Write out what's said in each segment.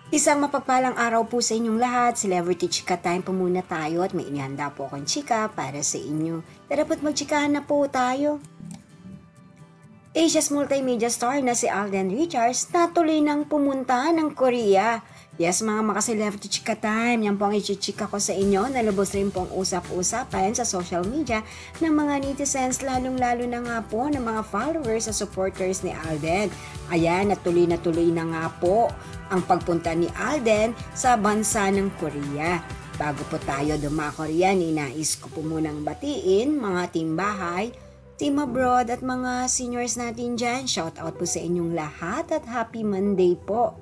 Isang mapagpalang araw po sa inyong lahat. Celebrity Chika Time po muna tayo at may inihanda po akong chika para sa inyo. Tara po't magchikahan na po tayo. Asia's multimedia star na si Alden Richards natuloy nang pumunta ng Korea. Yes, mga maka-celebrity chika time, yan po ang ichichika ko sa inyo na lubos rin pong usap-usapan sa social media ng mga netizens, lalong-lalo na nga po ng mga followers at supporters ni Alden. Ayan, natuloy na nga po ang pagpunta ni Alden sa bansa ng Korea. Bago po tayo Korea, ninais ko po munang batiin mga timbahay, team abroad at mga seniors natin dyan. Shout out po sa inyong lahat at happy Monday po.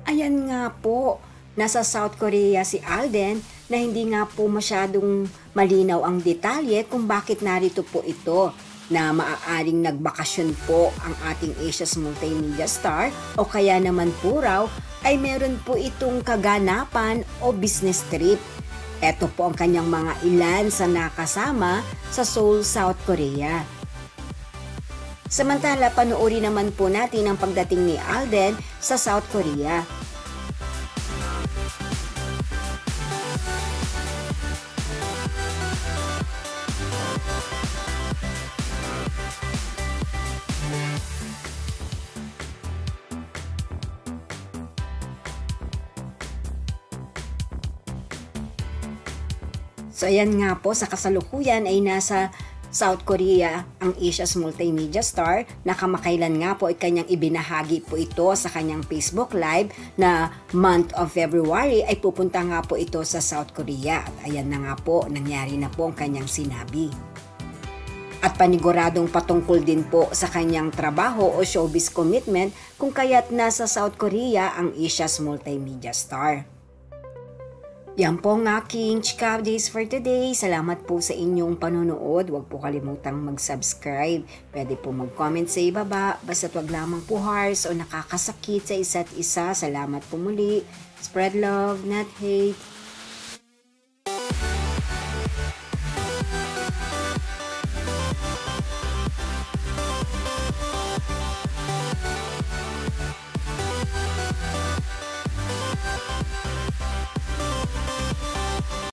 Ayan nga po, nasa South Korea si Alden na hindi nga po masyadong malinaw ang detalye kung bakit narito po ito, na maaaring nagbakasyon po ang ating Asia's multimedia star o kaya naman po raw ay meron po itong kaganapan o business trip. Ito po ang kanyang mga ilan sa nakasama sa Seoul, South Korea. Samantala, panoorin naman po natin ang pagdating ni Alden sa South Korea. So ayan nga po, sa kasalukuyan ay nasa South Korea ang Asia's multimedia star na kamakailan nga po ay kanyang ibinahagi po ito sa kanyang Facebook Live na month of February ay pupunta nga po ito sa South Korea. At ayan na nga po, nangyari na po ang kanyang sinabi. At paniguradong patungkol din po sa kanyang trabaho o showbiz commitment kung kaya't nasa South Korea ang Asia's multimedia star. Yan po ang aking chika updates for today. Salamat po sa inyong panonood. Huwag po kalimutang mag-subscribe. Pwede po mag-comment sa ibaba. Basta't wag lamang po harsh o nakakasakit sa isa't isa. Salamat po muli. Spread love, not hate.